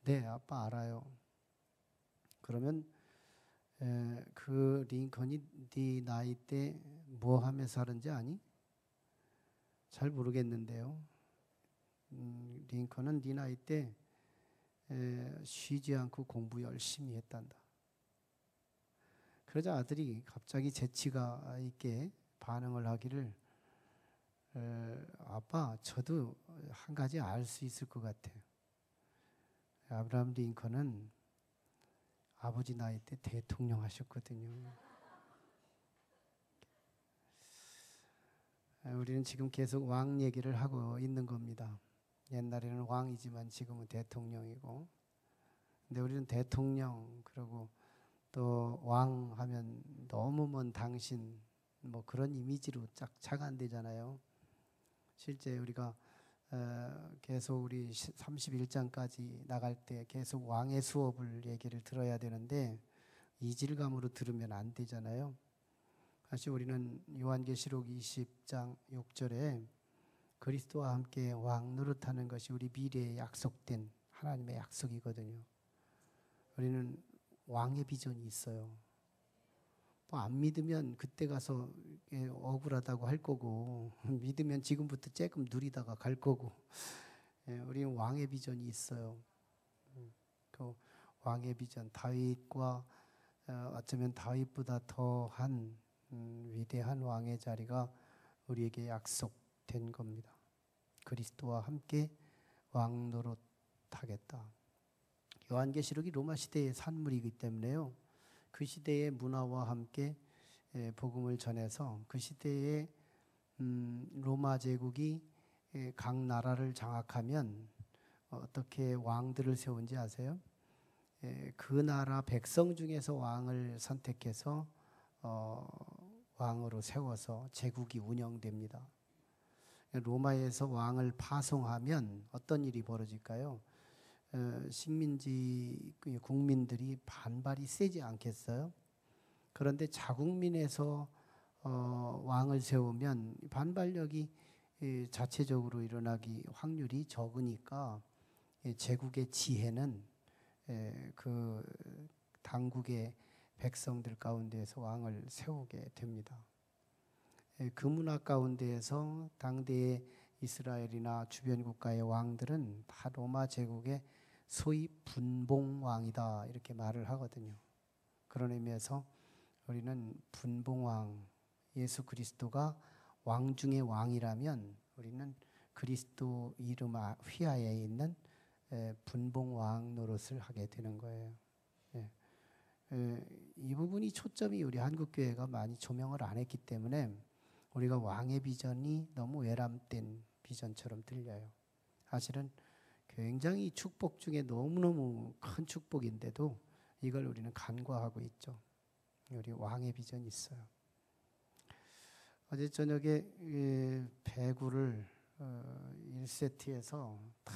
네, 아빠 알아요. 그러면 그 링컨이 네 나이 때 뭐 하며 살은지 아니? 잘 모르겠는데요. 링컨은 네 나이 때 쉬지 않고 공부 열심히 했단다. 그러자 아들이 갑자기 재치가 있게 반응을 하기를, 아빠, 저도 한 가지 알 수 있을 것 같아요. 아브라함 링컨은 아버지 나이 때 대통령 하셨거든요. 우리는 지금 계속 왕 얘기를 하고 있는 겁니다. 옛날에는 왕이지만 지금은 대통령이고, 근데 우리는 대통령 그리고 또 왕 하면 너무 먼 당신 뭐 그런 이미지로 쫙 착안되잖아요. 실제 우리가 계속 우리 31장까지 나갈 때 계속 왕의 수업을 얘기를 들어야 되는데 이질감으로 들으면 안 되잖아요. 사실 우리는 요한계시록 20장 6절에 그리스도와 함께 왕 노릇하는 것이 우리 미래에 약속된 하나님의 약속이거든요. 우리는 왕의 비전이 있어요. 뭐 안 믿으면 그때 가서 억울하다고 할 거고, 믿으면 지금부터 조금 누리다가 갈 거고, 우리는 왕의 비전이 있어요. 그 왕의 비전, 다윗과 어쩌면 다윗보다 더한 위대한 왕의 자리가 우리에게 약속된 겁니다. 그리스도와 함께 왕 노릇하겠다. 요한계시록이 로마 시대의 산물이기 때문에요. 그 시대의 문화와 함께 복음을 전해서 그 시대의 로마 제국이 각 나라를 장악하면 어떻게 왕들을 세운지 아세요? 그 나라 백성 중에서 왕을 선택해서 왕으로 세워서 제국이 운영됩니다. 로마에서 왕을 파송하면 어떤 일이 벌어질까요? 식민지 국민들이 반발이 세지 않겠어요? 그런데 자국민에서 왕을 세우면 반발력이 자체적으로 일어나기 확률이 적으니까 제국의 지혜는 그 당국의 백성들 가운데에서 왕을 세우게 됩니다. 그 문화 가운데에서 당대의 이스라엘이나 주변 국가의 왕들은 다 로마 제국의 소위 분봉왕이다 이렇게 말을 하거든요. 그런 의미에서 우리는 분봉왕 예수 그리스도가 왕 중의 왕이라면 우리는 그리스도 이름 휘하에 있는 분봉왕 노릇을 하게 되는 거예요. 이 부분이 초점이 우리 한국교회가 많이 조명을 안 했기 때문에 우리가 왕의 비전이 너무 외람된 비전처럼 들려요. 사실은 굉장히 축복 중에 너무너무 큰 축복인데도 이걸 우리는 간과하고 있죠. 우리 왕의 비전이 있어요. 어제 저녁에 배구를 1세트에서 딱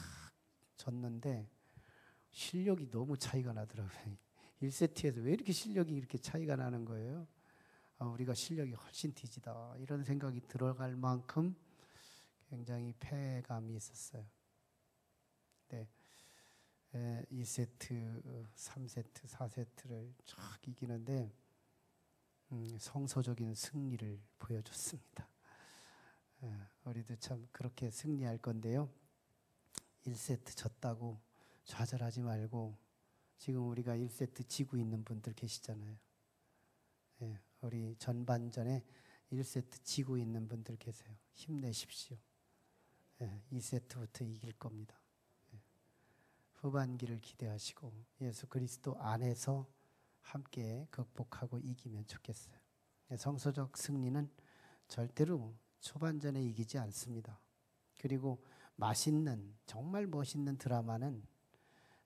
졌는데 실력이 너무 차이가 나더라고요. 1세트에서 왜 이렇게 실력이 이렇게 차이가 나는 거예요? 우리가 실력이 훨씬 뒤지다 이런 생각이 들어갈 만큼 굉장히 패감이 있었어요. 네, 2세트, 3세트, 4세트를 쫙 이기는데 성소적인 승리를 보여줬습니다. 우리도 참 그렇게 승리할 건데요. 1세트 졌다고 좌절하지 말고 지금 우리가 1세트 지고 있는 분들 계시잖아요. 우리 전반전에 1세트 지고 있는 분들 계세요. 힘내십시오. 2세트부터 이길 겁니다. 후반기를 기대하시고 예수 그리스도 안에서 함께 극복하고 이기면 좋겠어요. 성서적 승리는 절대로 초반전에 이기지 않습니다. 그리고 맛있는 정말 멋있는 드라마는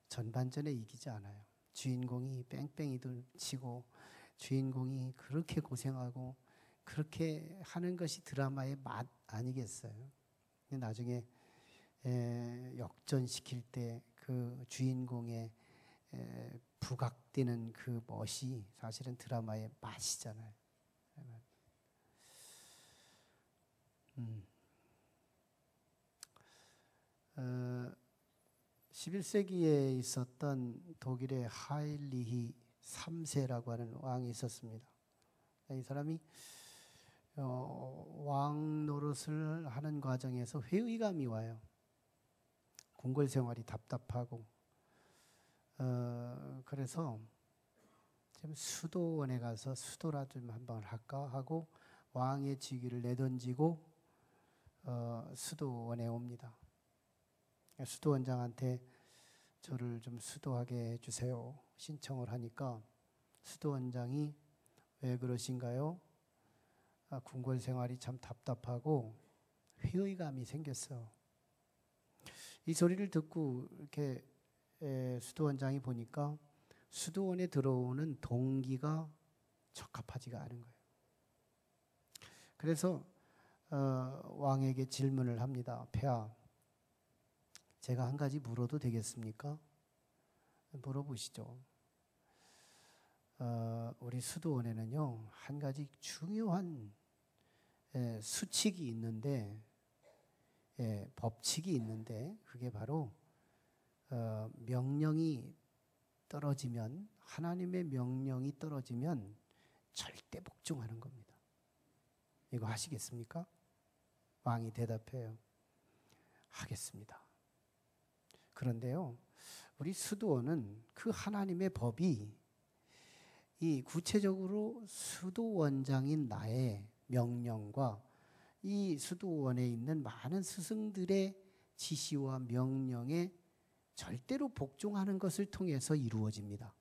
전반전에 이기지 않아요. 주인공이 뺑뺑이도 치고 주인공이 그렇게 고생하고 그렇게 하는 것이 드라마의 맛 아니겠어요? 나중에 역전시킬 때 그 주인공의 부각되는 그 멋이 사실은 드라마의 맛이잖아요. 11세기에 있었던 독일의 하일리히 3세라고 하는 왕이 있었습니다. 이 사람이 왕 노릇을 하는 과정에서 회의감이 와요. 궁궐 생활이 답답하고 그래서 좀 수도원에 가서 수도라도 좀 한번 할까 하고 왕의 직위를 내던지고 수도원에 옵니다. 수도원장한테 저를 좀 수도하게 해주세요 신청을 하니까 수도원장이 왜 그러신가요? 궁궐 생활이 참 답답하고 회의감이 생겼어. 이 소리를 듣고 이렇게 수도원장이 보니까 수도원에 들어오는 동기가 적합하지가 않은 거예요. 그래서 왕에게 질문을 합니다. 폐하, 제가 한 가지 물어도 되겠습니까? 물어보시죠. 우리 수도원에는요 한 가지 중요한 수칙이 있는데 법칙이 있는데 그게 바로 명령이 떨어지면 하나님의 명령이 떨어지면 절대 복종하는 겁니다. 이거 하시겠습니까? 왕이 대답해요. 하겠습니다. 그런데요 우리 수도원은 그 하나님의 법이 이 구체적으로 수도원장인 나의 명령과 이 수도원에 있는 많은 스승들의 지시와 명령에 절대로 복종하는 것을 통해서 이루어집니다.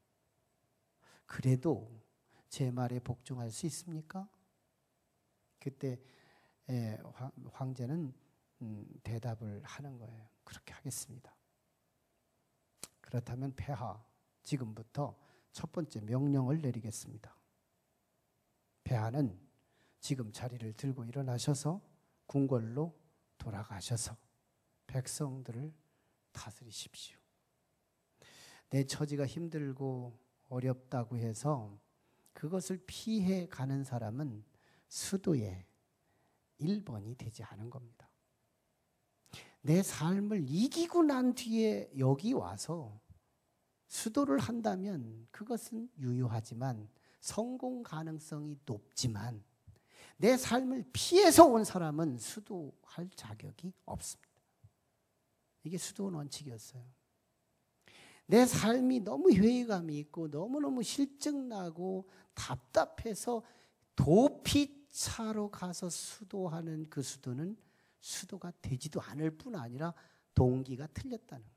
그래도 제 말에 복종할 수 있습니까? 그때 황제는 대답을 하는 거예요. 그렇게 하겠습니다. 그렇다면 폐하, 지금부터 첫 번째 명령을 내리겠습니다. 폐하는 지금 자리를 들고 일어나셔서 궁궐로 돌아가셔서 백성들을 다스리십시오. 내 처지가 힘들고 어렵다고 해서 그것을 피해 가는 사람은 수도의 1번이 되지 않은 겁니다. 내 삶을 이기고 난 뒤에 여기 와서 수도를 한다면 그것은 유효하지만 성공 가능성이 높지만 내 삶을 피해서 온 사람은 수도할 자격이 없습니다. 이게 수도원 원칙이었어요. 내 삶이 너무 회의감이 있고 너무너무 실증나고 답답해서 도피차로 가서 수도하는 그 수도는 수도가 되지도 않을 뿐 아니라 동기가 틀렸다는 거예요.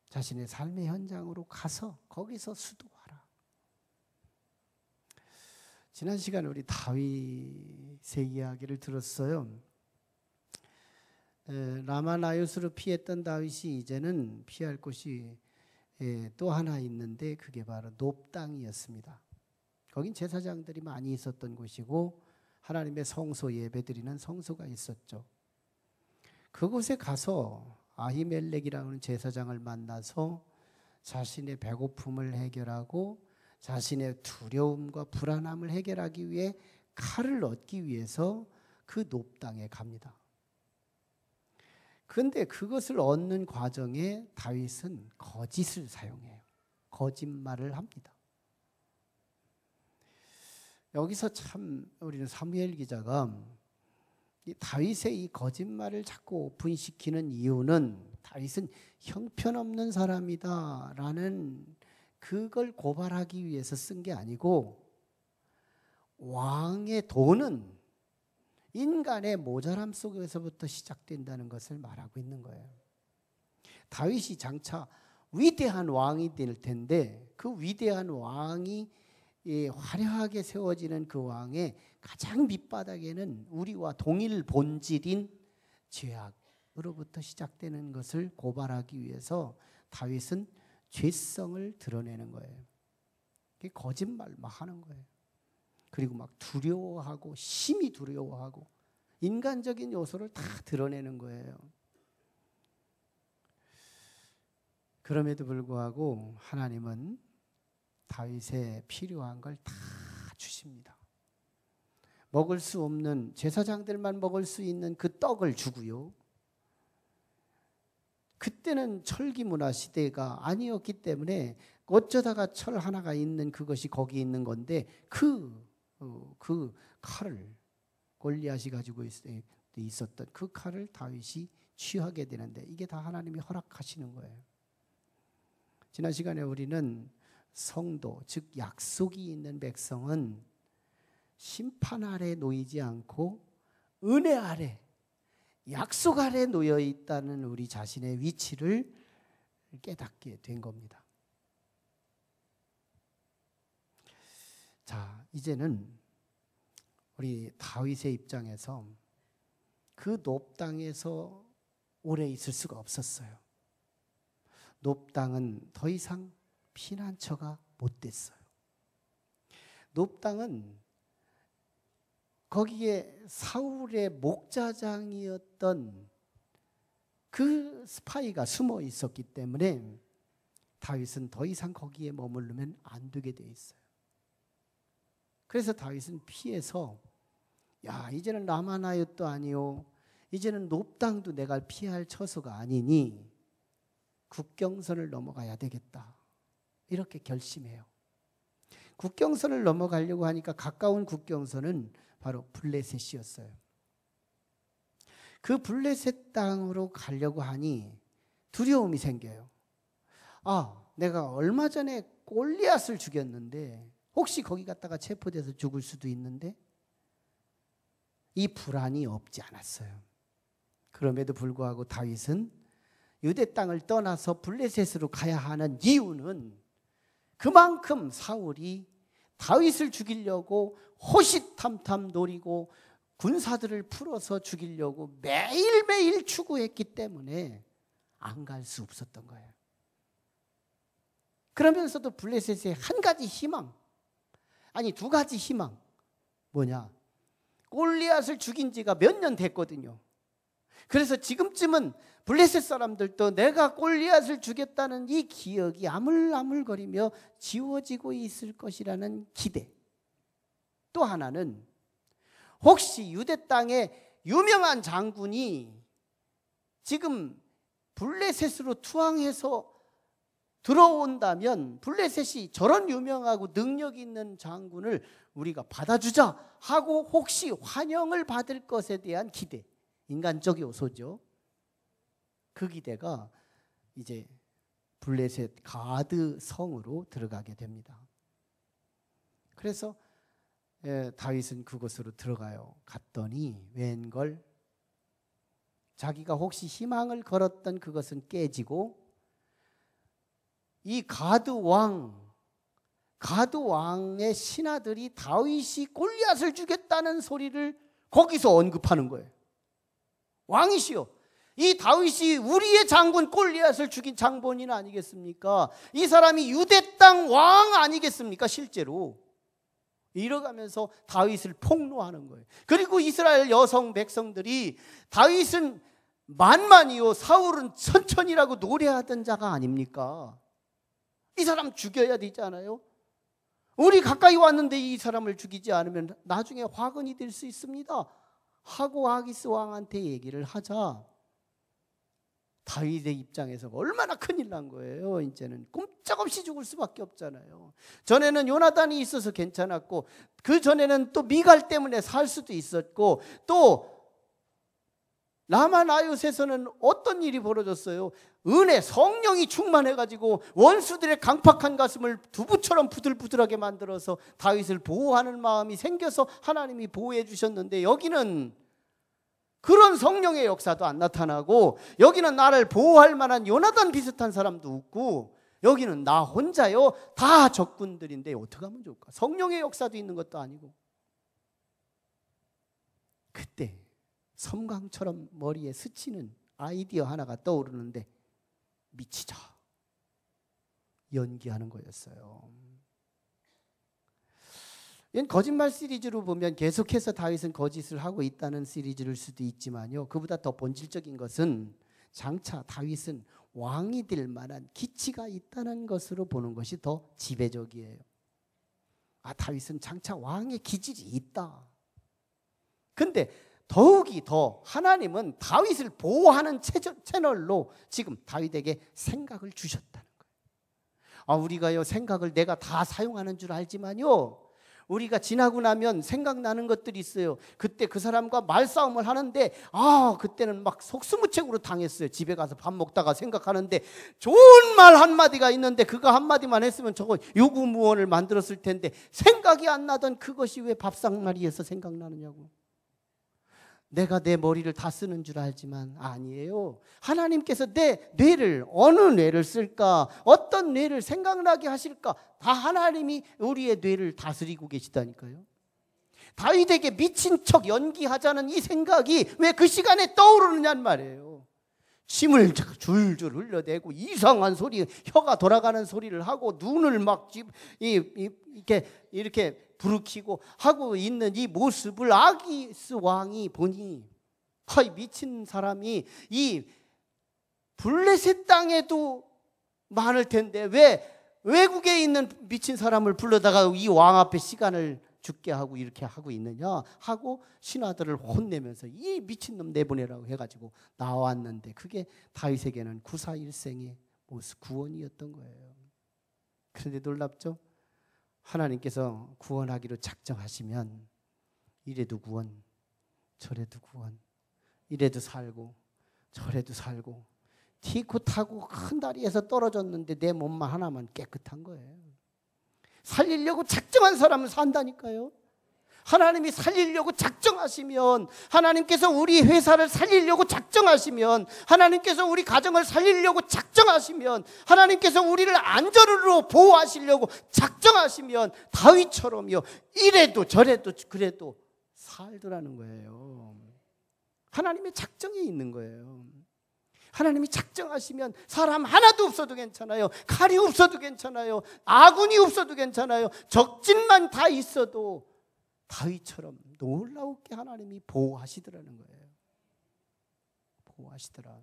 자신의 삶의 현장으로 가서 거기서 수도하라. 지난 시간에 우리 다윗의 이야기를 들었어요. 라마나요스로 피했던 다윗이 이제는 피할 곳이 또 하나 있는데 그게 바로 놉 땅이었습니다. 거긴 제사장들이 많이 있었던 곳이고 하나님의 성소 예배드리는 성소가 있었죠. 그곳에 가서 아히멜렉이라는 제사장을 만나서 자신의 배고픔을 해결하고 자신의 두려움과 불안함을 해결하기 위해 칼을 얻기 위해서 그 놉 땅에 갑니다. 그런데 그것을 얻는 과정에 다윗은 거짓을 사용해요. 거짓말을 합니다. 여기서 참 우리는 사무엘 기자가 이 다윗의 이 거짓말을 자꾸 오픈시키는 이유는 다윗은 형편없는 사람이다라는 그걸 고발하기 위해서 쓴 게 아니고 왕의 도는 인간의 모자람 속에서부터 시작된다는 것을 말하고 있는 거예요. 다윗이 장차 위대한 왕이 될 텐데 그 위대한 왕이 화려하게 세워지는 그 왕의 가장 밑바닥에는 우리와 동일 본질인 죄악으로부터 시작되는 것을 고발하기 위해서 다윗은 죄성을 드러내는 거예요. 거짓말 막 하는 거예요. 그리고 막 두려워하고 심히 두려워하고 인간적인 요소를 다 드러내는 거예요. 그럼에도 불구하고 하나님은 다윗에 필요한 걸 다 주십니다. 먹을 수 없는 제사장들만 먹을 수 있는 그 떡을 주고요. 그때는 철기 문화 시대가 아니었기 때문에 어쩌다가 철 하나가 있는 그것이 거기 있는 건데 그 칼을 골리앗이 가지고 있었던 그 칼을 다윗이 취하게 되는데 이게 다 하나님이 허락하시는 거예요. 지난 시간에 우리는 성도, 즉 약속이 있는 백성은 심판 아래 놓이지 않고 은혜 아래, 약속 아래 놓여 있다는 우리 자신의 위치를 깨닫게 된 겁니다. 자, 이제는 우리 다윗의 입장에서 그 높당에서 오래 있을 수가 없었어요. 높당은 더 이상 피난처가 못 됐어요. 높당은 거기에 사울의 목자장이었던 그 스파이가 숨어 있었기 때문에 다윗은 더 이상 거기에 머무르면 안 되게 돼 있어요. 그래서 다윗은 피해서 야, 이제는 라마나옳도 아니요, 이제는 높당도 내가 피할 처소가 아니니 국경선을 넘어가야 되겠다, 이렇게 결심해요. 국경선을 넘어가려고 하니까 가까운 국경선은 바로 블레셋이었어요. 그 블레셋 땅으로 가려고 하니 두려움이 생겨요. 아, 내가 얼마 전에 골리앗을 죽였는데 혹시 거기 갔다가 체포돼서 죽을 수도 있는데, 이 불안이 없지 않았어요. 그럼에도 불구하고 다윗은 유대 땅을 떠나서 블레셋으로 가야 하는 이유는 그만큼 사울이 다윗을 죽이려고 호시탐탐 노리고 군사들을 풀어서 죽이려고 매일매일 추구했기 때문에 안 갈 수 없었던 거예요. 그러면서도 블레셋의 한 가지 희망, 아니 두 가지 희망, 뭐냐? 골리앗을 죽인 지가 몇 년 됐거든요. 그래서 지금쯤은 블레셋 사람들도 내가 골리앗을 죽였다는 이 기억이 아물아물거리며 지워지고 있을 것이라는 기대. 또 하나는 혹시 유대 땅에 유명한 장군이 지금 블레셋으로 투항해서 들어온다면 블레셋이 저런 유명하고 능력 있는 장군을 우리가 받아주자 하고 혹시 환영을 받을 것에 대한 기대, 인간적 요소죠. 그 기대가 이제 블레셋 가드 성으로 들어가게 됩니다. 그래서 다윗은 그곳으로 들어가요. 갔더니 웬걸 자기가 혹시 희망을 걸었던 그것은 깨지고 이 가드 왕의 신하들이 다윗이 골리앗을 죽였다는 소리를 거기서 언급하는 거예요. 왕이시여, 이 다윗이 우리의 장군 골리앗을 죽인 장본인 아니겠습니까? 이 사람이 유대 땅 왕 아니겠습니까? 실제로 이러가면서 다윗을 폭로하는 거예요. 그리고 이스라엘 여성 백성들이 다윗은 만만이요 사울은 천천히라고 노래하던 자가 아닙니까? 이 사람 죽여야 되잖아요. 우리 가까이 왔는데 이 사람을 죽이지 않으면 나중에 화근이 될 수 있습니다 하고 아기스 왕한테 얘기를 하자 다윗의 입장에서 얼마나 큰일 난 거예요. 이제는 꼼짝없이 죽을 수밖에 없잖아요. 전에는 요나단이 있어서 괜찮았고 그 전에는 또 미갈 때문에 살 수도 있었고 또 라마나옳에서는 어떤 일이 벌어졌어요? 은혜, 성령이 충만해가지고 원수들의 강팍한 가슴을 두부처럼 부들부들하게 만들어서 다윗을 보호하는 마음이 생겨서 하나님이 보호해 주셨는데 여기는 그런 성령의 역사도 안 나타나고 여기는 나를 보호할 만한 요나단 비슷한 사람도 없고 여기는 나 혼자요. 다 적군들인데 어떻게 하면 좋을까? 성령의 역사도 있는 것도 아니고. 그때 섬광처럼 머리에 스치는 아이디어 하나가 떠오르는데 미치자 연기하는 거였어요. 이건 거짓말 시리즈로 보면 계속해서 다윗은 거짓을 하고 있다는 시리즈일 수도 있지만요, 그보다 더 본질적인 것은 장차 다윗은 왕이 될 만한 기치가 있다는 것으로 보는 것이 더 지배적이에요. 아, 다윗은 장차 왕의 기질이 있다. 근데 더욱이 더 하나님은 다윗을 보호하는 채널로 지금 다윗에게 생각을 주셨다는 거예요. 우리가요, 생각을 내가 다 사용하는 줄 알지만요, 우리가 지나고 나면 생각나는 것들이 있어요. 그때 그 사람과 말싸움을 하는데 그때는 막 속수무책으로 당했어요. 집에 가서 밥 먹다가 생각하는데 좋은 말 한마디가 있는데 그거 한마디만 했으면 저거 유구무원을 만들었을 텐데 생각이 안 나던 그것이 왜 밥상머리에서 생각나느냐고. 내가 내 머리를 다 쓰는 줄 알지만 아니에요. 하나님께서 내 뇌를, 어느 뇌를 쓸까, 어떤 뇌를 생각나게 하실까, 다 하나님이 우리의 뇌를 다스리고 계시다니까요. 다윗에게 미친 척 연기하자는 이 생각이 왜 그 시간에 떠오르느냐는 말이에요. 침을 줄줄 흘려대고 이상한 소리, 혀가 돌아가는 소리를 하고 눈을 막 이렇게 부르키고 하고 있는 이 모습을 아기스 왕이 보니 미친 사람이 이 블레셋 땅에도 많을 텐데 왜 외국에 있는 미친 사람을 불러다가 이 왕 앞에 시간을 죽게 하고 이렇게 하고 있느냐 하고 신하들을 혼내면서 이 미친놈 내보내라고 해가지고 나왔는데 그게 다윗에게는 구사일생의 모습, 구원이었던 거예요. 그런데 놀랍죠? 하나님께서 구원하기로 작정하시면 이래도 구원, 저래도 구원, 이래도 살고 저래도 살고, 티코 타고 큰 다리에서 떨어졌는데 내 몸만 하나만 깨끗한 거예요. 살리려고 작정한 사람은 산다니까요. 하나님이 살리려고 작정하시면, 하나님께서 우리 회사를 살리려고 작정하시면, 하나님께서 우리 가정을 살리려고 작정하시면, 하나님께서 우리를 안전으로 보호하시려고 작정하시면 다윗처럼요, 이래도 저래도 그래도 살더라는 거예요. 하나님의 작정이 있는 거예요. 하나님이 작정하시면 사람 하나도 없어도 괜찮아요. 칼이 없어도 괜찮아요. 아군이 없어도 괜찮아요. 적진만 다 있어도 다윗처럼 놀라우게 하나님이 보호하시더라는 거예요. 보호하시더라.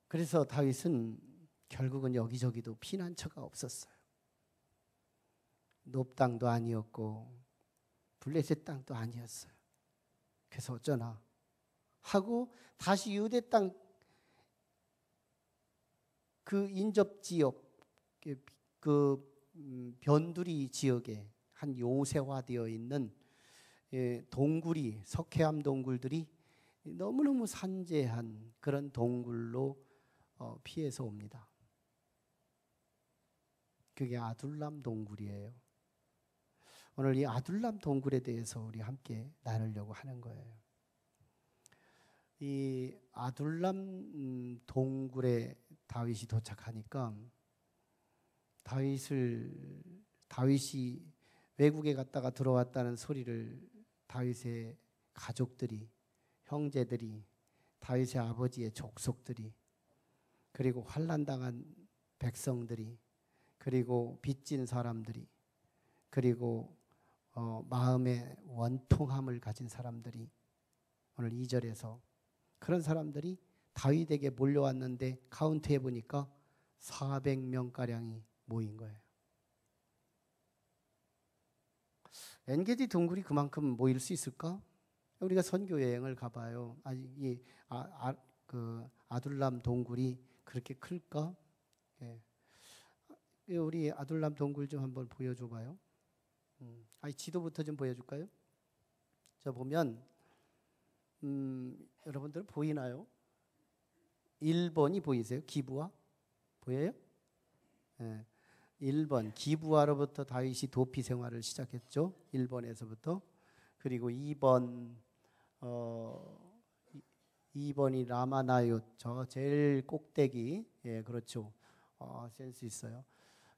그래서 다윗은 결국은 여기저기도 피난처가 없었어요. 놉 땅도 아니었고 블레셋 땅도 아니었어요. 그래서 어쩌나 하고 다시 유대 땅 그 인접 지역, 그 변두리 지역에 한 요새화되어 있는 동굴이, 석회암 동굴들이 너무너무 산재한 그런 동굴로 피해서 옵니다. 그게 아둘람 동굴이에요. 오늘 이 아둘람 동굴에 대해서 우리 함께 나누려고 하는 거예요. 이 아둘람 동굴에 다윗이 도착하니까 다윗이 외국에 갔다가 들어왔다는 소리를 다윗의 가족들이, 형제들이, 다윗의 아버지의 족속들이, 그리고 환난당한 백성들이, 그리고 빚진 사람들이, 그리고 마음의 원통함을 가진 사람들이, 오늘 2절에서 그런 사람들이 다윗에게 몰려왔는데 카운트해 보니까 400명가량이 모인 거예요. 엔게디 동굴이 그만큼 모일 수 있을까? 우리가 선교 여행을 가봐요. 그 아둘람 동굴이 그렇게 클까? 예. 우리 아둘람 동굴 좀 한번 보여줘봐요. 지도부터 좀 보여줄까요? 저 보면 여러분들 보이나요? 1번이 보이세요? 기브아? 보여요? 네. 1번 기브아로부터 다윗이 도피 생활을 시작했죠. 1번에서부터. 그리고 2번이 라마나옳, 저 제일 꼭대기. 예, 그렇죠. 센스 있어요.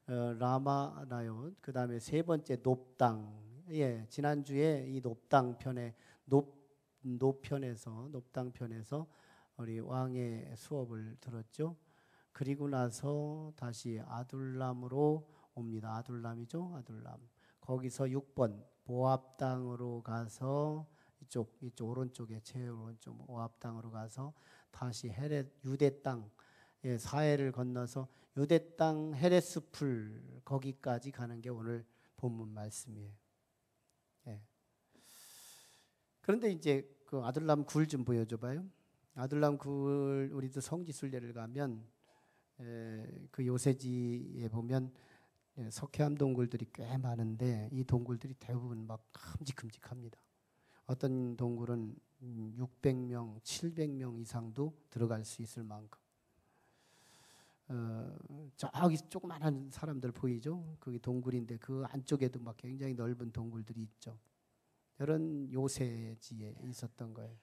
라마나옳. 그다음에 세 번째 놉당. 예, 지난주에 이 놉당 편에 놉당 편에서 우리 왕의 수업을 들었죠. 그리고 나서 다시 아둘람으로 옵니다. 아둘람이죠. 아둘람. 거기서 6번 모압 땅으로 가서 이쪽 오른쪽에 제일 오른쪽 모압 땅으로 가서 다시 유대 땅, 사해를 건너서 유대 땅 헤레스풀 거기까지 가는 게 오늘 본문 말씀이에요. 예. 그런데 이제 그 아둘람 굴 좀 보여줘봐요. 아둘람 굴 우리도 성지순례를 가면 그 요새지에 보면 석회암 동굴들이 꽤 많은데 이 동굴들이 대부분 막 큼직큼직합니다. 어떤 동굴은 600명, 700명 이상도 들어갈 수 있을 만큼. 저기 조그만한 사람들 보이죠? 그게 동굴인데 그 안쪽에도 막 굉장히 넓은 동굴들이 있죠. 이런 요새지에 있었던 거예요.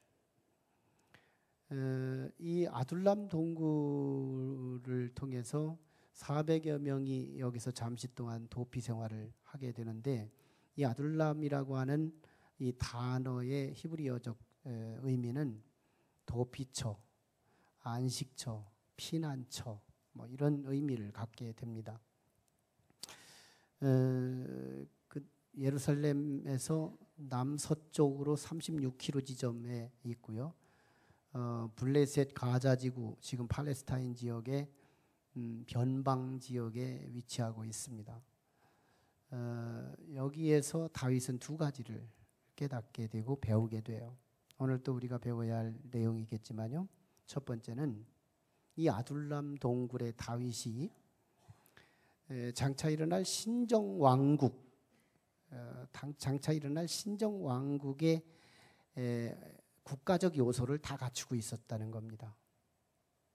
이 아둘람 동굴을 통해서 400여 명이 여기서 잠시 동안 도피 생활을 하게 되는데 이 아둘람이라고 하는 이 단어의 히브리어적 의미는 도피처, 안식처, 피난처 뭐 이런 의미를 갖게 됩니다. 그 예루살렘에서 남서쪽으로 36km 지점에 있고요. 블레셋 가자 지구 지금 팔레스타인 지역의 변방 지역에 위치하고 있습니다. 여기에서 다윗은 두 가지를 깨닫게 되고 배우게 돼요. 오늘 또 우리가 배워야 할 내용이겠지만요. 첫 번째는 이 아둘람 동굴의 다윗이 장차 일어날 신정왕국, 장차 일어날 신정왕국의 국가적 요소를 다 갖추고 있었다는 겁니다.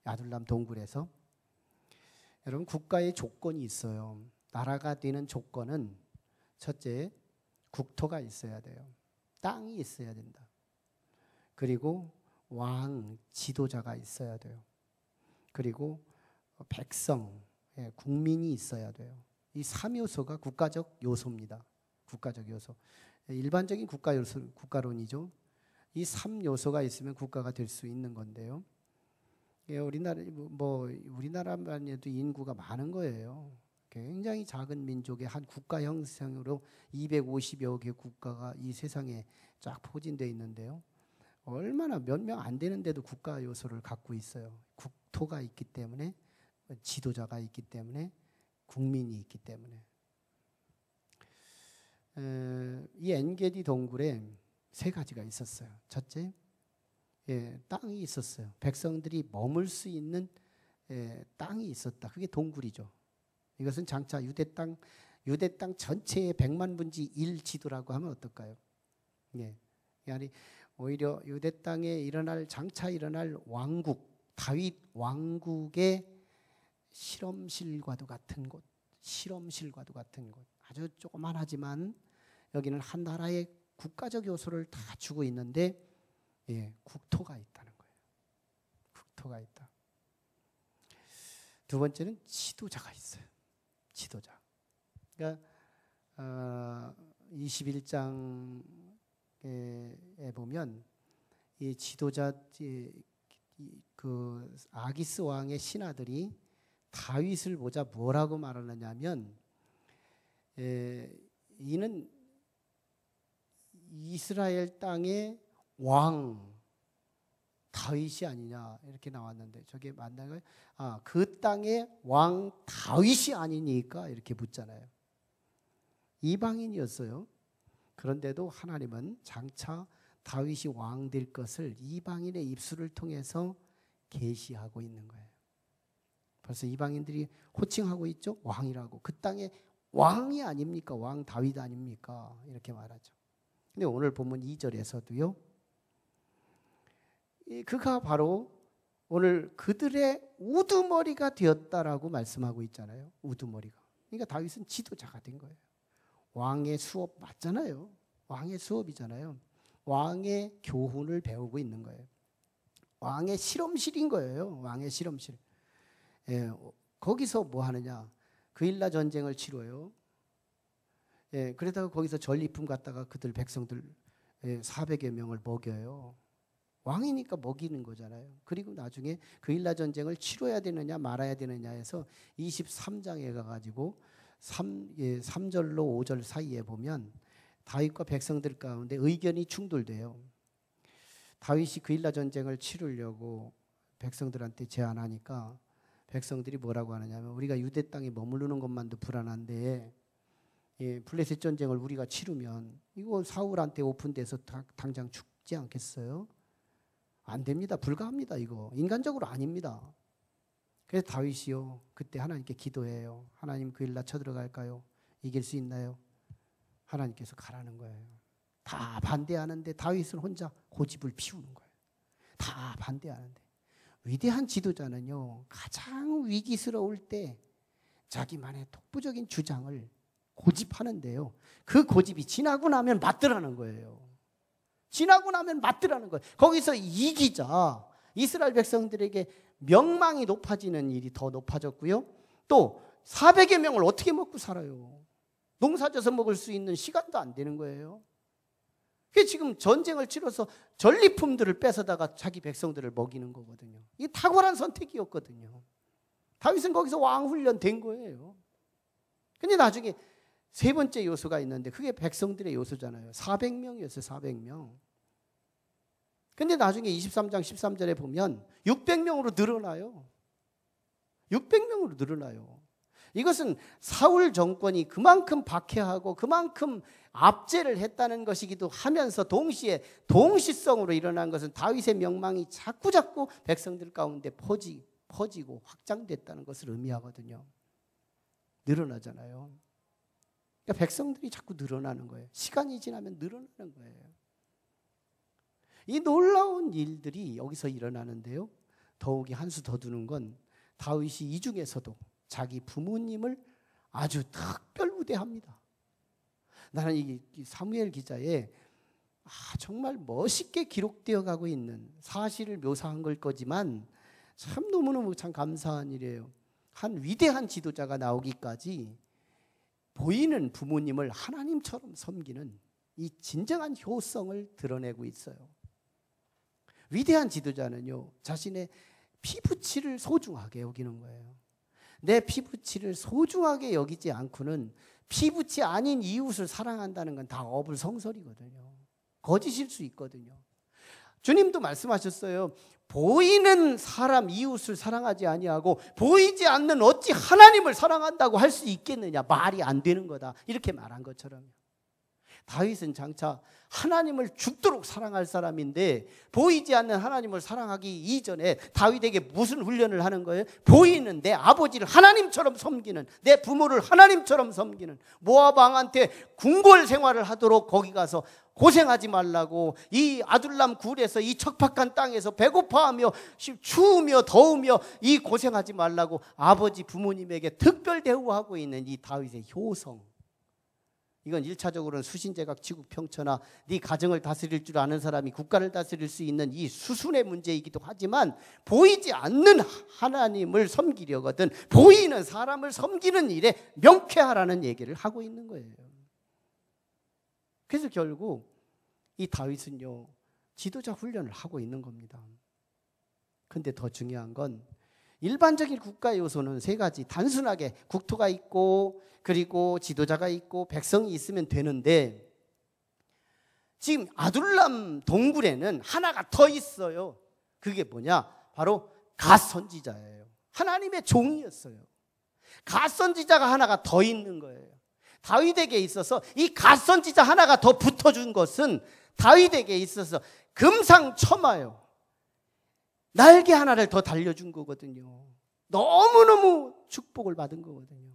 아둘람 동굴에서. 여러분 국가의 조건이 있어요. 나라가 되는 조건은 첫째 국토가 있어야 돼요. 땅이 있어야 된다. 그리고 왕, 지도자가 있어야 돼요. 그리고 백성, 국민이 있어야 돼요. 이 3요소가 국가적 요소입니다. 국가적 요소. 일반적인 국가론이죠. 이 3요소가 있으면 국가가 될 수 있는 건데요. 우리나라만 해도 인구가 많은 거예요. 굉장히 작은 민족의 한 국가 형성으로 250여 개 국가가 이 세상에 쫙 포진되어 있는데요. 얼마나 몇 명 안 되는데도 국가 요소를 갖고 있어요. 국토가 있기 때문에, 지도자가 있기 때문에, 국민이 있기 때문에. 이 엔게디 동굴에 세 가지가 있었어요. 첫째, 땅이 있었어요. 백성들이 머물 수 있는 땅이 있었다. 그게 동굴이죠. 이것은 장차 유대 땅 전체의 100만 분지 1 지도라고 하면 어떨까요? 아니 오히려 유대 땅에 장차 일어날 왕국, 다윗 왕국의 실험실과도 같은 곳, 아주 조그만하지만 여기는 한 나라의 국가적 요소를 다 주고 있는데 국토가 있다는 거예요. 국토가 있다. 두 번째는 지도자가 있어요. 지도자. 그러니까 21장에 보면 이 지도자 그 아기스 왕의 신하들이 다윗을 보자 뭐라고 말하느냐면 이는 이스라엘 땅의 왕 다윗이 아니냐 이렇게 나왔는데 저게 맞나요? 그 땅의 왕 다윗이 아니니까 이렇게 묻잖아요. 이방인이었어요. 그런데도 하나님은 장차 다윗이 왕 될 것을 이방인의 입술을 통해서 계시하고 있는 거예요. 벌써 이방인들이 호칭하고 있죠. 왕이라고. 그 땅의 왕이 아닙니까? 왕 다윗 아닙니까? 이렇게 말하죠. 근데 오늘 본문 2절에서도요. 그가 바로 오늘 그들의 우두머리가 되었다라고 말씀하고 있잖아요. 우두머리가. 그러니까 다윗은 지도자가 된 거예요. 왕의 수업 맞잖아요. 왕의 수업이잖아요. 왕의 교훈을 배우고 있는 거예요. 왕의 실험실인 거예요. 왕의 실험실. 거기서 뭐 하느냐? 그일라 전쟁을 치러요. 그러다가 거기서 전리품 갖다가 그들 백성들 400여 명을 먹여요. 왕이니까 먹이는 거잖아요. 그리고 나중에 그일라 전쟁을 치러야 되느냐 말아야 되느냐 해서 23장에 가가지고 3절로 5절 사이에 보면 다윗과 백성들 가운데 의견이 충돌돼요. 다윗이 그일라 전쟁을 치르려고 백성들한테 제안하니까 백성들이 뭐라고 하느냐면 우리가 유대 땅에 머무르는 것만도 불안한데 블레셋 전쟁을 우리가 치르면 이거 사울한테 오픈돼서 당장 죽지 않겠어요? 안 됩니다. 불가합니다. 이거 인간적으로 아닙니다. 그래서 다윗이요 그때 하나님께 기도해요. 하나님 그 일나 쳐들어갈까요? 이길 수 있나요? 하나님께서 가라는 거예요. 다 반대하는데 다윗은 혼자 고집을 피우는 거예요. 다 반대하는데. 위대한 지도자는요 가장 위기스러울 때 자기만의 독보적인 주장을 고집하는데요, 그 고집이 지나고 나면 맞더라는 거예요. 지나고 나면 맞더라는 거예요. 거기서 이기자 이스라엘 백성들에게 명망이 높아지는 일이 더 높아졌고요, 또 400여 명을 어떻게 먹고 살아요? 농사져서 먹을 수 있는 시간도 안 되는 거예요. 그게 지금 전쟁을 치러서 전리품들을 뺏어다가 자기 백성들을 먹이는 거거든요. 이게 탁월한 선택이었거든요. 다윗은 거기서 왕 훈련 된 거예요. 근데 나중에 세 번째 요소가 있는데 그게 백성들의 요소잖아요. 400명이었어요. 400명. 근데 나중에 23장 13절에 보면 600명으로 늘어나요. 600명으로 늘어나요. 이것은 사울 정권이 그만큼 박해하고 그만큼 압제를 했다는 것이기도 하면서 동시에 동시성으로 일어난 것은 다윗의 명망이 자꾸자꾸 백성들 가운데 퍼지고 확장됐다는 것을 의미하거든요. 늘어나잖아요. 그러니까 백성들이 자꾸 늘어나는 거예요. 시간이 지나면 늘어나는 거예요. 이 놀라운 일들이 여기서 일어나는데요, 더욱이 한 수 더 두는 건 다윗이 이 중에서도 자기 부모님을 아주 특별 우대합니다. 나는 이 사무엘 기자의 정말 멋있게 기록되어 가고 있는 사실을 묘사한 걸 거지만 참 너무너무 참 감사한 일이에요. 한 위대한 지도자가 나오기까지 보이는 부모님을 하나님처럼 섬기는 이 진정한 효성을 드러내고 있어요. 위대한 지도자는요 자신의 피부치를 소중하게 여기는 거예요. 내 피부치를 소중하게 여기지 않고는 피부치 아닌 이웃을 사랑한다는 건 다 어불성설이거든요. 거짓일 수 있거든요. 주님도 말씀하셨어요. 보이는 사람 이웃을 사랑하지 아니하고 보이지 않는 어찌 하나님을 사랑한다고 할 수 있겠느냐. 말이 안 되는 거다. 이렇게 말한 것처럼 다윗은 장차 하나님을 죽도록 사랑할 사람인데 보이지 않는 하나님을 사랑하기 이전에 다윗에게 무슨 훈련을 하는 거예요? 보이는 내 아버지를 하나님처럼 섬기는, 내 부모를 하나님처럼 섬기는, 모압 왕한테 궁궐 생활을 하도록 거기 가서 고생하지 말라고, 이 아둘람 굴에서 이 척박한 땅에서 배고파하며 추우며 더우며 이 고생하지 말라고 아버지 부모님에게 특별 대우하고 있는 이 다윗의 효성, 이건 1차적으로는 수신제각 지구평천하 네 가정을 다스릴 줄 아는 사람이 국가를 다스릴 수 있는 이 수순의 문제이기도 하지만 보이지 않는 하나님을 섬기려거든 보이는 사람을 섬기는 일에 명쾌하라는 얘기를 하고 있는 거예요. 그래서 결국 이 다윗은요 지도자 훈련을 하고 있는 겁니다. 근데 더 중요한 건 일반적인 국가 요소는 세 가지, 단순하게 국토가 있고 그리고 지도자가 있고 백성이 있으면 되는데 지금 아둘람 동굴에는 하나가 더 있어요. 그게 뭐냐? 바로 갓 선지자예요. 하나님의 종이었어요. 갓 선지자가 하나가 더 있는 거예요. 다윗에게 있어서 이 갓 선지자 하나가 더 붙어준 것은 다윗에게 있어서 금상첨화요. 날개 하나를 더 달려준 거거든요. 너무너무 축복을 받은 거거든요.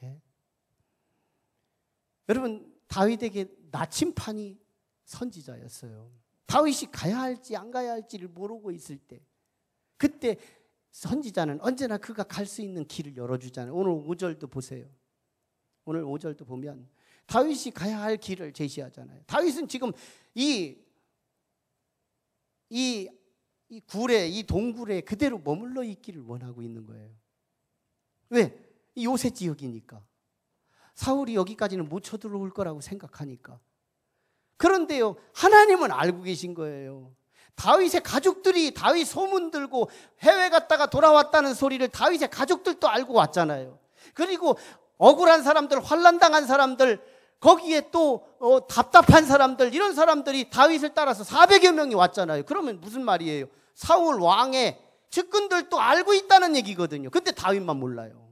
예? 여러분 다윗에게 나침판이 선지자였어요. 다윗이 가야 할지 안 가야 할지를 모르고 있을 때 그때 선지자는 언제나 그가 갈 수 있는 길을 열어주잖아요. 오늘 5절도 보세요. 오늘 5절도 보면 다윗이 가야 할 길을 제시하잖아요. 다윗은 지금 이 굴에, 이 동굴에 그대로 머물러 있기를 원하고 있는 거예요. 왜? 이 요새 지역이니까. 사울이 여기까지는 못 쳐들어올 거라고 생각하니까. 그런데요, 하나님은 알고 계신 거예요. 다윗의 가족들이 다윗 소문 들고 해외 갔다가 돌아왔다는 소리를 다윗의 가족들도 알고 왔잖아요. 그리고 억울한 사람들, 환난당한 사람들, 거기에 또 답답한 사람들, 이런 사람들이 다윗을 따라서 400여 명이 왔잖아요. 그러면 무슨 말이에요? 사울 왕의 측근들도 알고 있다는 얘기거든요. 근데 다윗만 몰라요.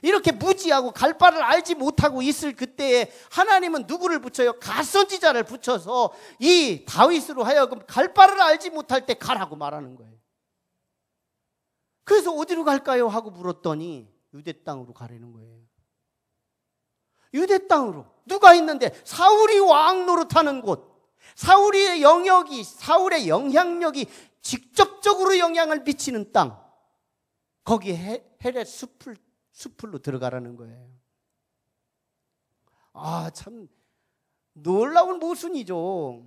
이렇게 무지하고 갈 바를 알지 못하고 있을 그때에 하나님은 누구를 붙여요? 갓선지자를 붙여서 이 다윗으로 하여금 갈 바를 알지 못할 때 가라고 말하는 거예요. 그래서 어디로 갈까요? 하고 물었더니 유대 땅으로 가라는 거예요. 유대 땅으로. 누가 있는데? 사울이 왕 노릇하는 곳. 사울의 영역이, 사울의 영향력이 직접적으로 영향을 미치는 땅. 거기에 헤렛 숲으로 들어가라는 거예요. 아, 참 놀라운 모순이죠.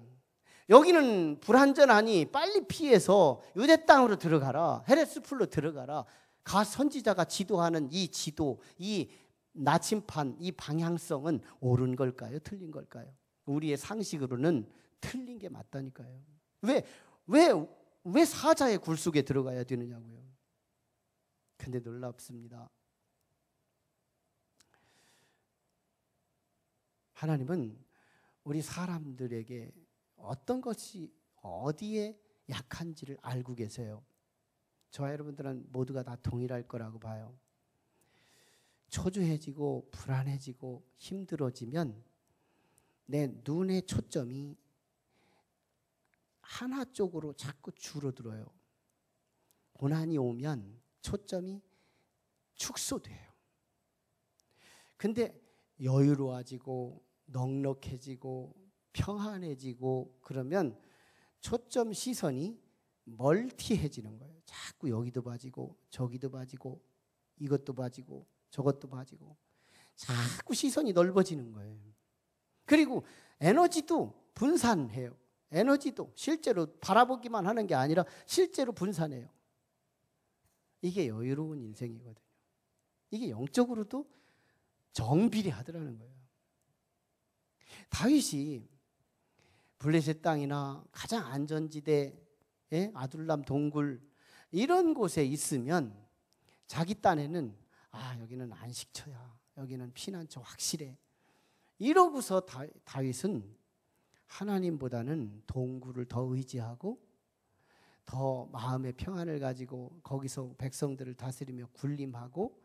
여기는 불완전하니 빨리 피해서 유대 땅으로 들어가라. 헤렛 숲으로 들어가라. 가 선지자가 지도하는 이 지도, 이 나침판, 이 방향성은 옳은 걸까요? 틀린 걸까요? 우리의 상식으로는 틀린 게 맞다니까요. 왜 사자의 굴 속에 들어가야 되느냐고요. 근데 놀랍습니다. 하나님은 우리 사람들에게 어떤 것이 어디에 약한지를 알고 계세요. 저와 여러분들은 모두가 다 동일할 거라고 봐요. 초조해지고 불안해지고 힘들어지면 내 눈의 초점이 하나 쪽으로 자꾸 줄어들어요. 고난이 오면 초점이 축소돼요. 근데 여유로워지고 넉넉해지고 평안해지고 그러면 초점 시선이 멀티해지는 거예요. 자꾸 여기도 봐지고 저기도 봐지고 이것도 봐지고 저것도 봐지고 자꾸 시선이 넓어지는 거예요. 그리고 에너지도 분산해요. 에너지도 실제로 바라보기만 하는 게 아니라 실제로 분산해요. 이게 여유로운 인생이거든요. 이게 영적으로도 정비례하더라는 거예요. 다윗이 블레셋 땅이나 가장 안전지대, 아둘람 동굴 이런 곳에 있으면 자기 딴에는 여기는 안식처야, 여기는 피난처 확실해, 이러고서 다윗은 하나님보다는 동굴을 더 의지하고 더 마음의 평안을 가지고 거기서 백성들을 다스리며 군림하고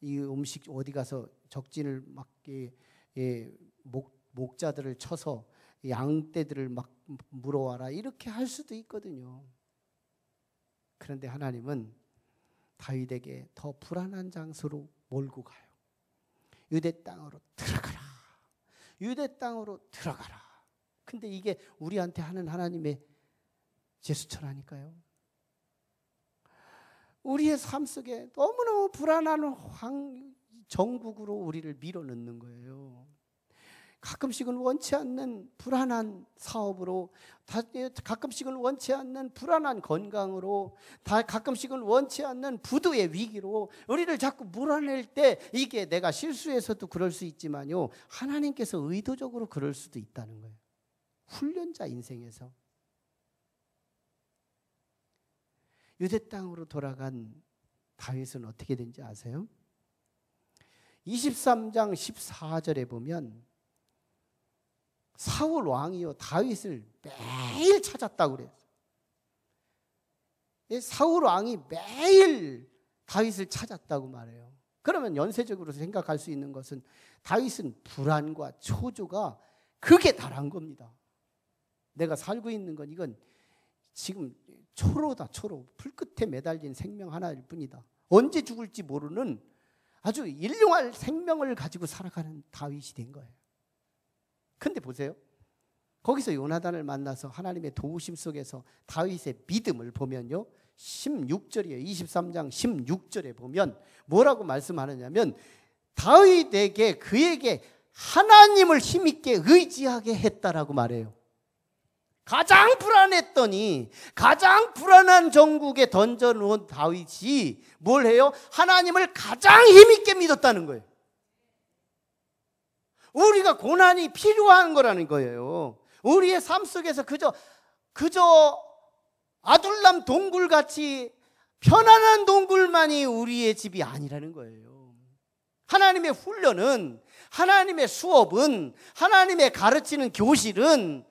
이 음식 어디 가서 적진을 막 목자들을 쳐서 양떼들을 막 물어와라 이렇게 할 수도 있거든요. 그런데 하나님은 다윗에게 더 불안한 장소로 몰고 가요. 유대 땅으로 들어가라. 유대 땅으로 들어가라. 근데 이게 우리한테 하는 하나님의 제스처라니까요. 우리의 삶 속에 너무너무 불안한 정국으로 우리를 밀어넣는 거예요. 가끔씩은 원치 않는 불안한 사업으로, 가끔씩은 원치 않는 불안한 건강으로, 가끔씩은 원치 않는 부도의 위기로 우리를 자꾸 몰아낼 때 이게 내가 실수해서도 그럴 수 있지만요, 하나님께서 의도적으로 그럴 수도 있다는 거예요. 훈련자 인생에서. 유대 땅으로 돌아간 다윗은 어떻게 된지 아세요? 23장 14절에 보면 사울 왕이요 다윗을 매일 찾았다고 그래요. 사울 왕이 매일 다윗을 찾았다고 말해요. 그러면 연쇄적으로 생각할 수 있는 것은 다윗은 불안과 초조가 극에 달한 겁니다. 내가 살고 있는 건 이건 지금 초로다, 초로. 풀끝에 매달린 생명 하나일 뿐이다. 언제 죽을지 모르는 아주 일용할 생명을 가지고 살아가는 다윗이 된 거예요. 근데 보세요. 거기서 요나단을 만나서 하나님의 도우심 속에서 다윗의 믿음을 보면요, 16절이에요. 23장 16절에 보면 뭐라고 말씀하느냐면 다윗에게 그에게 하나님을 힘있게 의지하게 했다라고 말해요. 가장 불안했더니 가장 불안한 정국에 던져놓은 다윗이 뭘 해요? 하나님을 가장 힘있게 믿었다는 거예요. 우리가 고난이 필요한 거라는 거예요. 우리의 삶 속에서 그저 아둘람 동굴같이 편안한 동굴만이 우리의 집이 아니라는 거예요. 하나님의 훈련은, 하나님의 수업은, 하나님의 가르치는 교실은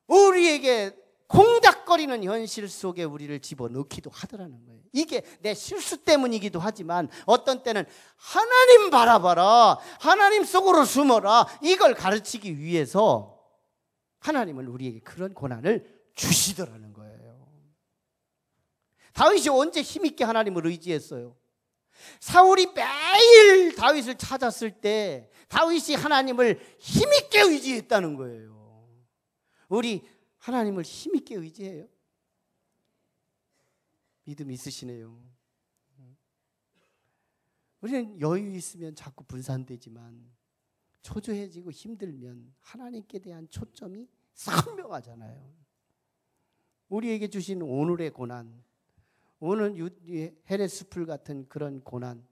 우리에게 콩닥거리는 현실 속에 우리를 집어넣기도 하더라는 거예요. 이게 내 실수 때문이기도 하지만 어떤 때는 하나님 바라봐라, 하나님 속으로 숨어라, 이걸 가르치기 위해서 하나님은 우리에게 그런 고난을 주시더라는 거예요. 다윗이 언제 힘있게 하나님을 의지했어요? 사울이 매일 다윗을 찾았을 때 다윗이 하나님을 힘있게 의지했다는 거예요. 우리 하나님을 힘있게 의지해요? 믿음 있으시네요. 우리는 여유 있으면 자꾸 분산되지만 초조해지고 힘들면 하나님께 대한 초점이 선명하잖아요. 우리에게 주신 오늘의 고난, 오늘 헤레스풀 같은 그런 고난,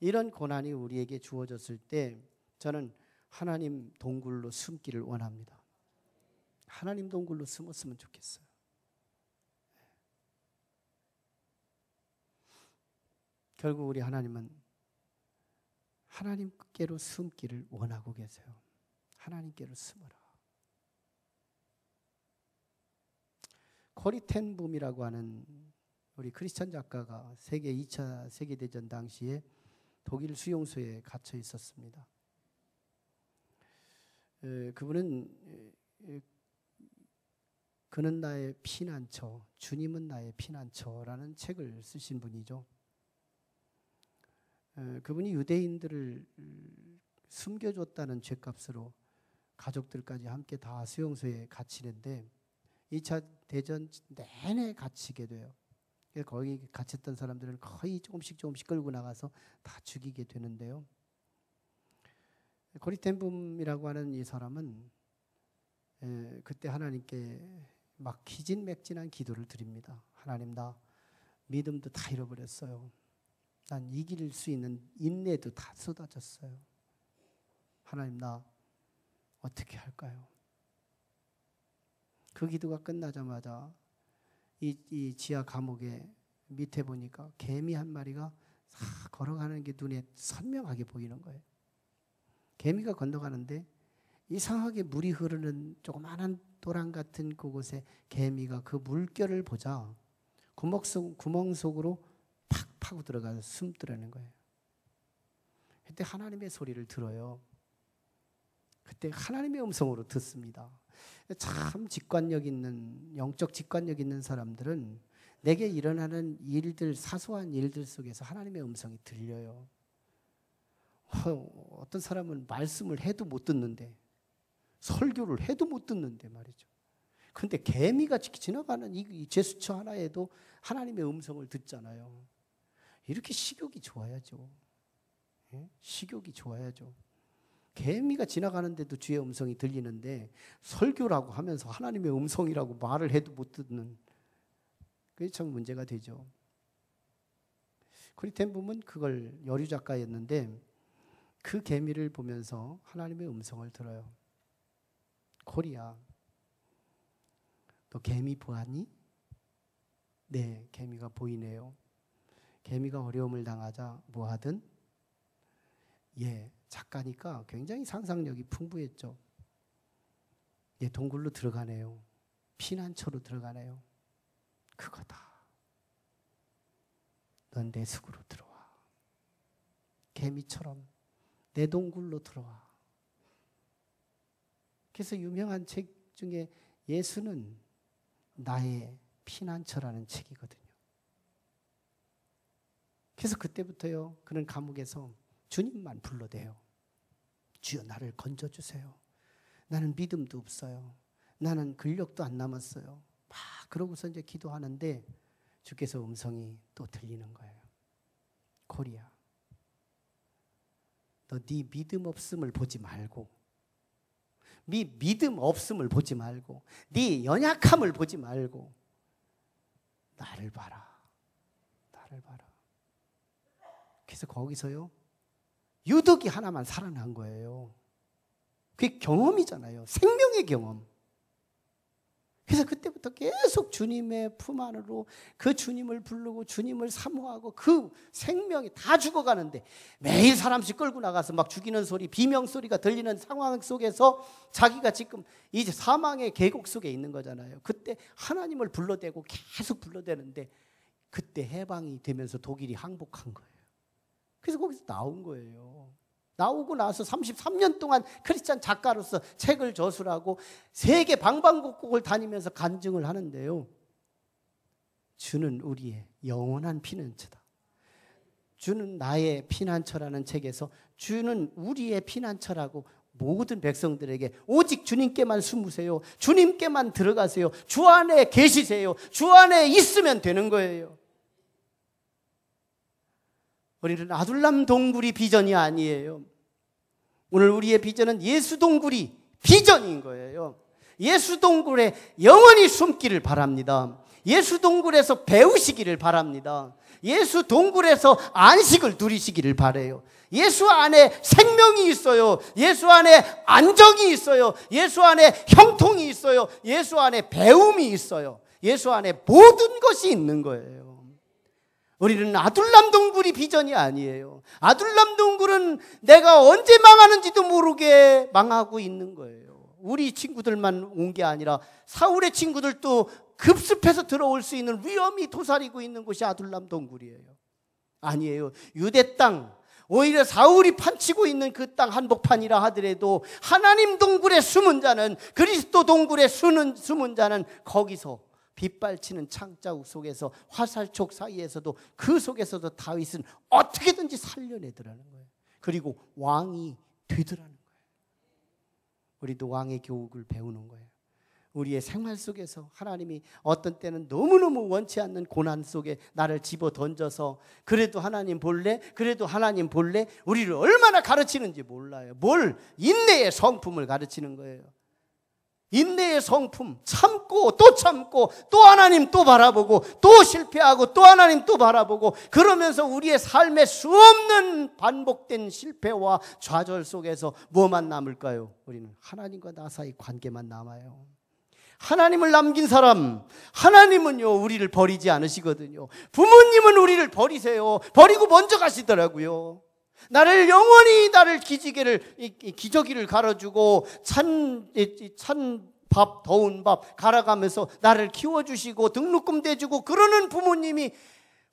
이런 고난이 우리에게 주어졌을 때 저는 하나님 동굴로 숨기를 원합니다. 하나님 동굴로 숨었으면 좋겠어요. 결국 우리 하나님은 하나님께로 숨기를 원하고 계세요. 하나님께로 숨어라. 코리 텐 붐이라고 하는 우리 크리스천 작가가 2차 세계대전 당시에 독일 수용소에 갇혀 있었습니다. 그분은 그는 나의 피난처, 주님은 나의 피난처라는 책을 쓰신 분이죠. 그분이 유대인들을 숨겨줬다는 죄값으로 가족들까지 함께 다 수용소에 갇히는데 2차 대전 내내 갇히게 돼요. 거기 갇혔던 사람들은 거의 조금씩 끌고 나가서 다 죽이게 되는데요. 코리 텐 붐이라고 하는 이 사람은 그때 하나님께 막 기진맥진한 기도를 드립니다. 하나님, 나 믿음도 다 잃어버렸어요. 난 이길 수 있는 인내도 다 쏟아졌어요. 하나님, 나 어떻게 할까요? 그 기도가 끝나자마자 이 지하 감옥에 밑에 보니까 개미 한 마리가 싹 걸어가는 게 눈에 선명하게 보이는 거예요. 개미가 건너가는데 이상하게 물이 흐르는 조그마한 도랑 같은 그곳에 개미가 그 물결을 보자 구멍 속으로 팍 파고 들어가서 숨더라는 거예요. 그때 하나님의 소리를 들어요. 그때 하나님의 음성으로 듣습니다. 참 직관력 있는, 영적 직관력 있는 사람들은 내게 일어나는 일들, 사소한 일들 속에서 하나님의 음성이 들려요. 어떤 사람은 말씀을 해도 못 듣는데, 설교를 해도 못 듣는데 말이죠. 그런데 개미가 지나가는 이 제스처 하나에도 하나님의 음성을 듣잖아요. 이렇게 식욕이 좋아야죠. 식욕이 좋아야죠. 개미가 지나가는데도 주의 음성이 들리는데 설교라고 하면서 하나님의 음성이라고 말을 해도 못 듣는, 그게 참 문제가 되죠. 코리 텐 붐은 그걸 여류 작가였는데 그 개미를 보면서 하나님의 음성을 들어요. 코리야, 너 개미 보았니? 네, 개미가 보이네요. 개미가 어려움을 당하자 뭐 하든? 예, 작가니까 굉장히 상상력이 풍부했죠. 예, 동굴로 들어가네요. 피난처로 들어가네요. 그거다. 넌 내 숲으로 들어와. 개미처럼 내 동굴로 들어와. 그래서 유명한 책 중에 예수는 나의 피난처라는 책이거든요. 그래서 그때부터요, 그는 감옥에서 주님만 불러대요. 주여, 나를 건져주세요. 나는 믿음도 없어요. 나는 근력도 안 남았어요. 막 그러고서 이제 기도하는데 주께서 음성이 또 들리는 거예요. 코리야, 너 네 믿음 없음을 보지 말고, 네 믿음 없음을 보지 말고, 네 연약함을 보지 말고 나를 봐라. 나를 봐라. 그래서 거기서요, 유독이 하나만 살아난 거예요. 그게 경험이잖아요. 생명의 경험. 그래서 그때부터 계속 주님의 품 안으로 그 주님을 부르고 주님을 사모하고 그 생명이 다 죽어가는데 매일 사람씩 끌고 나가서 막 죽이는 소리, 비명 소리가 들리는 상황 속에서 자기가 지금 이제 사망의 계곡 속에 있는 거잖아요. 그때 하나님을 불러대고 계속 불러대는데 그때 해방이 되면서 독일이 항복한 거예요. 그래서 거기서 나온 거예요. 나오고 나서 33년 동안 크리스찬 작가로서 책을 저술하고 세계 방방곡곡을 다니면서 간증을 하는데요. 주는 우리의 영원한 피난처다. 주는 나의 피난처라는 책에서 주는 우리의 피난처라고 모든 백성들에게 오직 주님께만 숨으세요. 주님께만 들어가세요. 주 안에 계시세요. 주 안에 있으면 되는 거예요. 우리는 아둘람 동굴이 비전이 아니에요. 오늘 우리의 비전은 예수 동굴이 비전인 거예요. 예수 동굴에 영원히 숨기를 바랍니다. 예수 동굴에서 배우시기를 바랍니다. 예수 동굴에서 안식을 누리시기를 바라요. 예수 안에 생명이 있어요. 예수 안에 안정이 있어요. 예수 안에 형통이 있어요. 예수 안에 배움이 있어요. 예수 안에 모든 것이 있는 거예요. 우리는 아둘람 동굴이 비전이 아니에요. 아둘람 동굴은 내가 언제 망하는지도 모르게 망하고 있는 거예요. 우리 친구들만 온 게 아니라 사울의 친구들도 급습해서 들어올 수 있는 위험이 도사리고 있는 곳이 아둘람 동굴이에요. 아니에요. 유대 땅, 오히려 사울이 판치고 있는 그 땅 한복판이라 하더라도 하나님 동굴에 숨은 자는, 그리스도 동굴에 숨은 자는 거기서 빗발치는 창자국 속에서, 화살촉 사이에서도, 그 속에서도 다윗은 어떻게든지 살려내더라는 거예요. 그리고 왕이 되더라는 거예요. 우리도 왕의 교육을 배우는 거예요. 우리의 생활 속에서 하나님이 어떤 때는 너무너무 원치 않는 고난 속에 나를 집어 던져서 그래도 하나님 볼래? 그래도 하나님 볼래? 우리를 얼마나 가르치는지 몰라요. 뭘? 인내의 성품을 가르치는 거예요. 인내의 성품, 참고 또 하나님 또 바라보고 또 실패하고 또 하나님 또 바라보고, 그러면서 우리의 삶에 수없는 반복된 실패와 좌절 속에서 뭐만 남을까요? 우리는 하나님과 나 사이 관계만 남아요. 하나님을 남긴 사람, 하나님은요 우리를 버리지 않으시거든요. 부모님은 우리를 버리세요. 버리고 먼저 가시더라고요. 나를 영원히 나를 기저귀를 갈아주고 찬 밥, 더운 밥 갈아가면서 나를 키워주시고 등록금 대주고 그러는 부모님이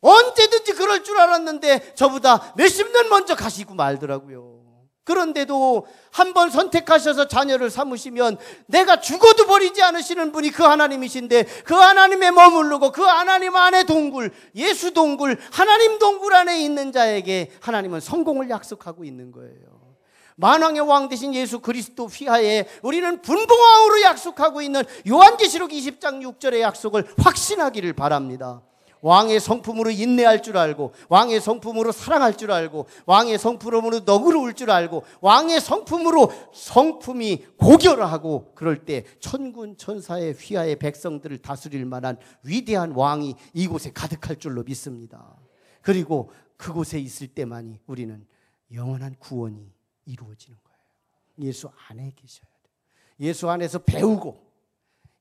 언제든지 그럴 줄 알았는데 저보다 몇십 년 먼저 가시고 말더라고요. 그런데도 한번 선택하셔서 자녀를 삼으시면 내가 죽어도 버리지 않으시는 분이 그 하나님이신데, 그 하나님에 머무르고 그 하나님 안에 동굴, 예수 동굴, 하나님 동굴 안에 있는 자에게 하나님은 성공을 약속하고 있는 거예요. 만왕의 왕 되신 예수 그리스도 휘하에 우리는 분봉왕으로 약속하고 있는 요한계시록 20장 6절의 약속을 확신하기를 바랍니다. 왕의 성품으로 인내할 줄 알고, 왕의 성품으로 사랑할 줄 알고, 왕의 성품으로 너그러울 줄 알고, 왕의 성품으로 성품이 고결하고, 그럴 때 천군 천사의 휘하의 백성들을 다스릴 만한 위대한 왕이 이곳에 가득할 줄로 믿습니다. 그리고 그곳에 있을 때만이 우리는 영원한 구원이 이루어지는 거예요. 예수 안에 계셔야 돼요. 예수 안에서 배우고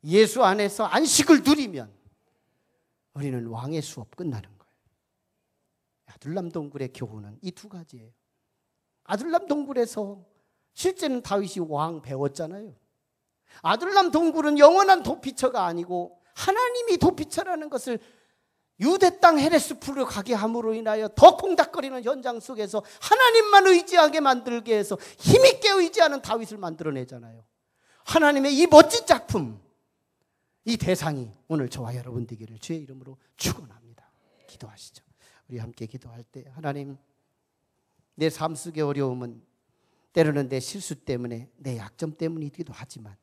예수 안에서 안식을 누리면 우리는 왕의 수업 끝나는 거예요. 아둘람 동굴의 교훈은 이 두 가지예요. 아둘람 동굴에서 실제는 다윗이 왕 배웠잖아요. 아둘람 동굴은 영원한 도피처가 아니고 하나님이 도피처라는 것을 유대 땅 헤레스풀로 가게 함으로 인하여 더 콩닥거리는 현장 속에서 하나님만 의지하게 만들게 해서 힘있게 의지하는 다윗을 만들어내잖아요. 하나님의 이 멋진 작품, 이 대상이 오늘 저와 여러분 되기를 주의 이름으로 축원합니다. 기도하시죠. 우리 함께 기도할 때, 하나님, 내 삶 속의 어려움은 때로는 내 실수 때문에, 내 약점 때문이기도 하지만